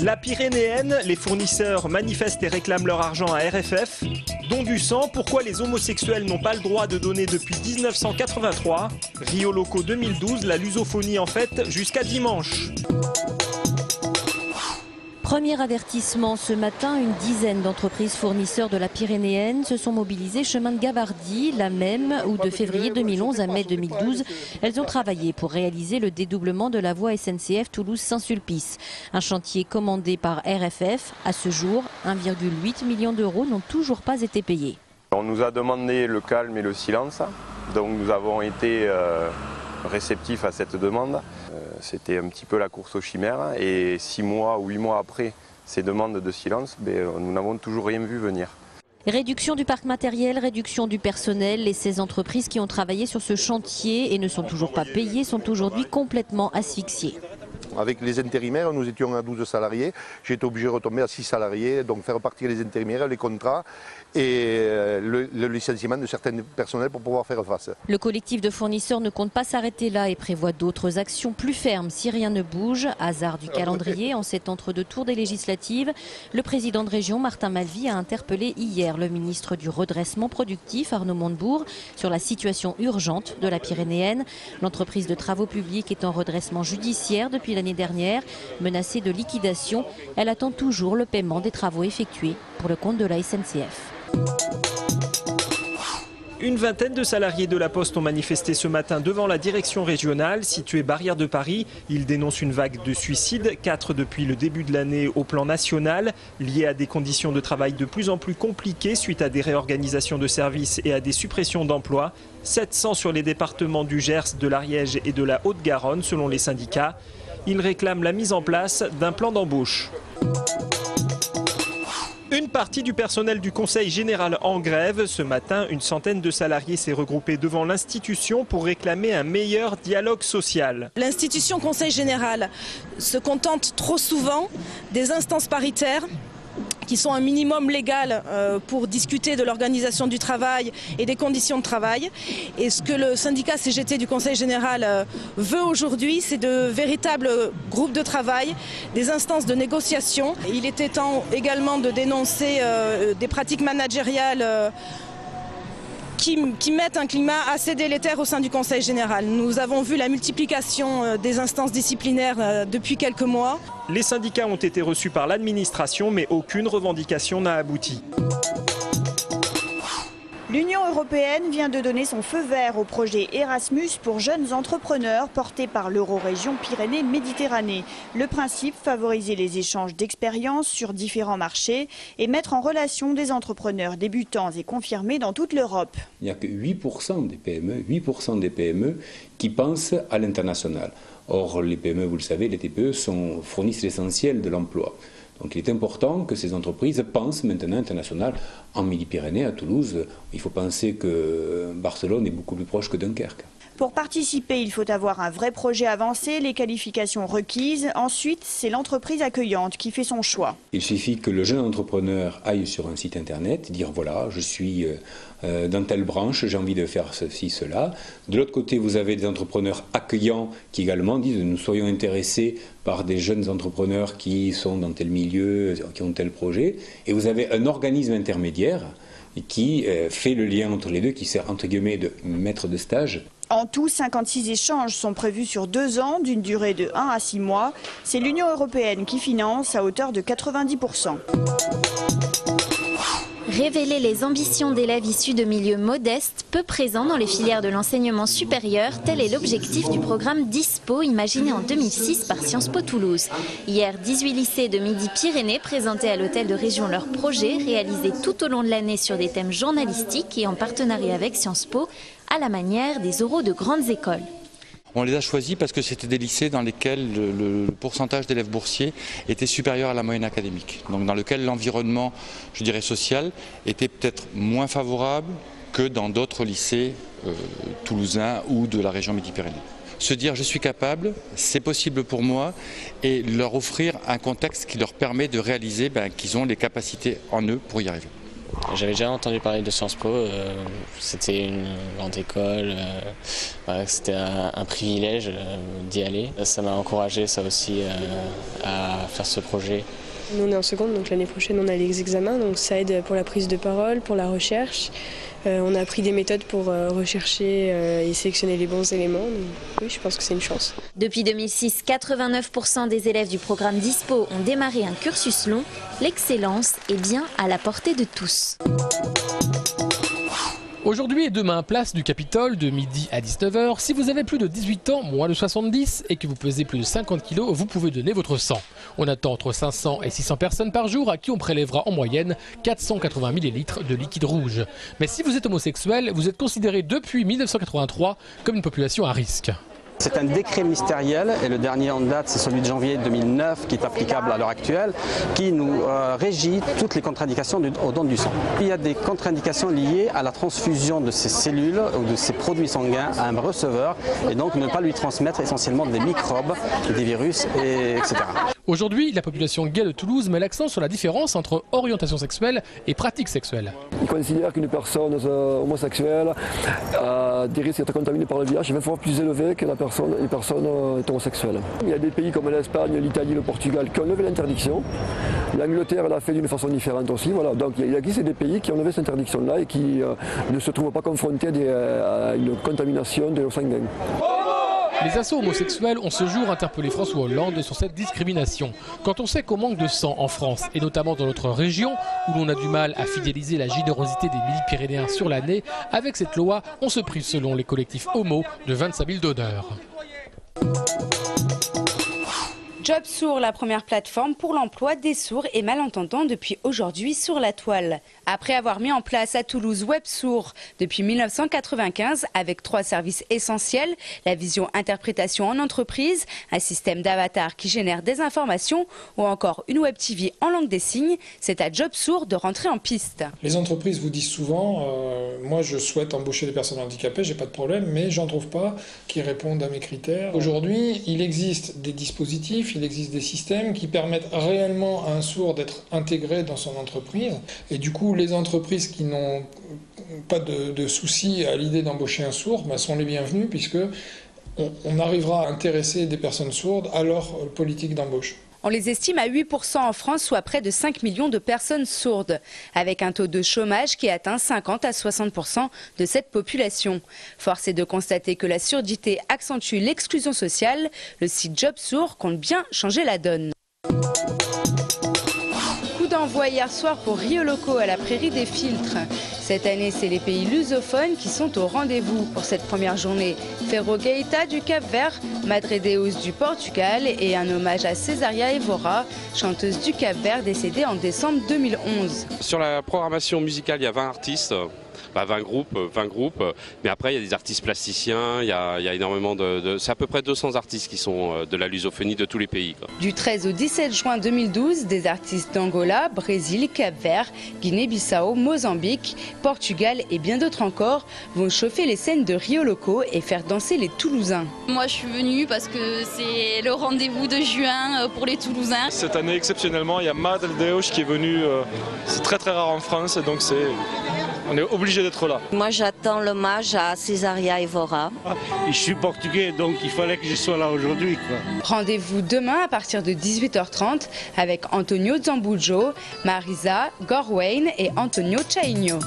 La Pyrénéenne, les fournisseurs manifestent et réclament leur argent à RFF. Don du sang, pourquoi les homosexuels n'ont pas le droit de donner depuis 1983. Rio Loco 2012, la lusophonie en fête jusqu'à dimanche. Premier avertissement ce matin, une dizaine d'entreprises fournisseurs de la Pyrénéenne se sont mobilisées chemin de Gavardy, la même où de février 2011 à mai 2012, elles ont travaillé pour réaliser le dédoublement de la voie SNCF Toulouse-Saint-Sulpice. Un chantier commandé par RFF. À ce jour, 1,8 million d'euros n'ont toujours pas été payés. On nous a demandé le calme et le silence, donc nous avons été réceptifs à cette demande. C'était un petit peu la course aux chimères et 6 mois ou 8 mois après ces demandes de silence, nous n'avons toujours rien vu venir. Réduction du parc matériel, réduction du personnel. Les 16 entreprises qui ont travaillé sur ce chantier et ne sont toujours pas payées sont aujourd'hui complètement asphyxiées. Avec les intérimaires, nous étions à 12 salariés. J'ai été obligé de retomber à 6 salariés, donc faire partir les intérimaires, les contrats et le licenciement de certains personnels pour pouvoir faire face. Le collectif de fournisseurs ne compte pas s'arrêter là et prévoit d'autres actions plus fermes si rien ne bouge. Hasard du calendrier, en cet entre-deux tours des législatives, le président de région, Martin Malvy, a interpellé hier le ministre du redressement productif, Arnaud Montebourg, sur la situation urgente de la Pyrénéenne. L'entreprise de travaux publics est en redressement judiciaire depuis l'année dernière. Menacée de liquidation, elle attend toujours le paiement des travaux effectués pour le compte de la SNCF. Une vingtaine de salariés de la Poste ont manifesté ce matin devant la direction régionale située Barrière de Paris. Ils dénoncent une vague de suicides, 4 depuis le début de l'année au plan national, liées à des conditions de travail de plus en plus compliquées suite à des réorganisations de services et à des suppressions d'emplois. 700 sur les départements du Gers, de l'Ariège et de la Haute-Garonne selon les syndicats. Ils réclament la mise en place d'un plan d'embauche. Une partie du personnel du Conseil général en grève. Ce matin, une centaine de salariés s'est regroupée devant l'institution pour réclamer un meilleur dialogue social. L'institution Conseil général se contente trop souvent des instances paritaires qui sont un minimum légal pour discuter de l'organisation du travail et des conditions de travail. Et ce que le syndicat CGT du Conseil général veut aujourd'hui, c'est de véritables groupes de travail, des instances de négociation. Il était temps également de dénoncer des pratiques managériales qui mettent un climat assez délétère au sein du Conseil général. Nous avons vu la multiplication des instances disciplinaires depuis quelques mois. Les syndicats ont été reçus par l'administration, mais aucune revendication n'a abouti. L'Union européenne vient de donner son feu vert au projet Erasmus pour jeunes entrepreneurs porté par l'Eurorégion Pyrénées-Méditerranée. Le principe, favoriser les échanges d'expériences sur différents marchés et mettre en relation des entrepreneurs débutants et confirmés dans toute l'Europe. Il n'y a que 8% des PME qui pensent à l'international. Or, les PME, vous le savez, les TPE fournissent l'essentiel de l'emploi. Donc il est important que ces entreprises pensent maintenant international. En Midi-Pyrénées, à Toulouse, il faut penser que Barcelone est beaucoup plus proche que Dunkerque. Pour participer, il faut avoir un vrai projet avancé, les qualifications requises. Ensuite, c'est l'entreprise accueillante qui fait son choix. Il suffit que le jeune entrepreneur aille sur un site internet, dire voilà, je suis dans telle branche, j'ai envie de faire ceci, cela. De l'autre côté, vous avez des entrepreneurs accueillants qui également disent nous soyons intéressés par des jeunes entrepreneurs qui sont dans tel milieu, qui ont tel projet. Et vous avez un organisme intermédiaire qui fait le lien entre les deux, qui sert entre guillemets de maître de stage. En tout, 56 échanges sont prévus sur 2 ans, d'une durée de 1 à 6 mois. C'est l'Union européenne qui finance à hauteur de 90%. Révéler les ambitions d'élèves issus de milieux modestes, peu présents dans les filières de l'enseignement supérieur, tel est l'objectif du programme DISPO, imaginé en 2006 par Sciences Po Toulouse. Hier, 18 lycées de Midi-Pyrénées présentaient à l'hôtel de région leurs projets, réalisés tout au long de l'année sur des thèmes journalistiques et en partenariat avec Sciences Po, à la manière des oraux de grandes écoles. On les a choisis parce que c'était des lycées dans lesquels le pourcentage d'élèves boursiers était supérieur à la moyenne académique. Donc dans lequel l'environnement, je dirais social, était peut-être moins favorable que dans d'autres lycées toulousains ou de la région Midi-Pyrénées. Se dire je suis capable, c'est possible pour moi, et leur offrir un contexte qui leur permet de réaliser qu'ils ont les capacités en eux pour y arriver. J'avais déjà entendu parler de Sciences Po, c'était une grande école, voilà, c'était un privilège d'y aller. Ça m'a encouragé ça aussi à faire ce projet. Nous on est en seconde, donc l'année prochaine on a les examens, donc ça aide pour la prise de parole, pour la recherche. On a appris des méthodes pour rechercher et sélectionner les bons éléments, donc oui, je pense que c'est une chance. Depuis 2006, 89% des élèves du programme Dispo ont démarré un cursus long. L'excellence est bien à la portée de tous. Aujourd'hui et demain, place du Capitole de midi à 19h. Si vous avez plus de 18 ans, moins de 70 et que vous pesez plus de 50 kg, vous pouvez donner votre sang. On attend entre 500 et 600 personnes par jour à qui on prélèvera en moyenne 480 millilitres de liquide rouge. Mais si vous êtes homosexuel, vous êtes considéré depuis 1983 comme une population à risque. C'est un décret ministériel et le dernier en date c'est celui de janvier 2009 qui est applicable à l'heure actuelle, qui nous régit toutes les contre-indications au don du sang. Il y a des contre-indications liées à la transfusion de ces cellules ou de ces produits sanguins à un receveur et donc ne pas lui transmettre essentiellement des microbes, des virus, etc. Aujourd'hui, la population gay de Toulouse met l'accent sur la différence entre orientation sexuelle et pratique sexuelle. Ils considèrent qu'une personne homosexuelle a des risques d'être contaminée par le VIH 20 fois plus élevés que les personnes hétérosexuelles. Il y a des pays comme l'Espagne, l'Italie, le Portugal qui ont levé l'interdiction. L'Angleterre l'a fait d'une façon différente aussi. Voilà. Donc il y a des pays qui ont levé cette interdiction-là et qui ne se trouvent pas confrontés à une contamination de l'eau sanguine. Les assos homosexuels ont ce jour interpellé François Hollande sur cette discrimination. Quand on sait qu'on manque de sang en France, et notamment dans notre région, où l'on a du mal à fidéliser la générosité des Midi-Pyrénéens sur l'année, avec cette loi, on se prive selon les collectifs homo de 25 000 donneurs. JobSourd, la première plateforme pour l'emploi des sourds et malentendants depuis aujourd'hui sur la toile. Après avoir mis en place à Toulouse WebSourd depuis 1995 avec 3 services essentiels, la vision interprétation en entreprise, un système d'avatar qui génère des informations ou encore une web TV en langue des signes, c'est à JobSourd de rentrer en piste. Les entreprises vous disent souvent, moi je souhaite embaucher des personnes handicapées, j'ai pas de problème, mais j'en trouve pas qui répondent à mes critères. Aujourd'hui, il existe des dispositifs, il existe des systèmes qui permettent réellement à un sourd d'être intégré dans son entreprise. Et du coup, les entreprises qui n'ont pas de soucis à l'idée d'embaucher un sourd sont les bienvenues puisque on arrivera à intéresser des personnes sourdes à leur politique d'embauche. On les estime à 8% en France, soit près de 5 millions de personnes sourdes, avec un taux de chômage qui atteint 50 à 60% de cette population. Force est de constater que la surdité accentue l'exclusion sociale. Le site JobSourd compte bien changer la donne. Coup d'envoi hier soir pour Rio Loco à la Prairie des Filtres. Cette année, c'est les pays lusophones qui sont au rendez-vous pour cette première journée. Ferro Gaeta du Cap-Vert, Madre Deus du Portugal et un hommage à Cesaria Evora, chanteuse du Cap-Vert décédée en décembre 2011. Sur la programmation musicale, il y a 20 artistes. 20 groupes, mais après il y a des artistes plasticiens, il y a énormément c'est à peu près 200 artistes qui sont de la lusophonie de tous les pays. Du 13 au 17 juin 2012, des artistes d'Angola, Brésil, Cap-Vert, Guinée-Bissau, Mozambique, Portugal et bien d'autres encore vont chauffer les scènes de Rio Loco et faire danser les Toulousains. Moi je suis venue parce que c'est le rendez-vous de juin pour les Toulousains. Cette année exceptionnellement, il y a Madre Deus qui est venu, c'est très rare en France, donc on est obligé d'être là. Moi j'attends l'hommage à Cesaria Evora. Je suis portugais donc il fallait que je sois là aujourd'hui. Rendez-vous demain à partir de 18h30 avec Antonio Zambujo, Marisa, Gorwayne et Antonio Chainho.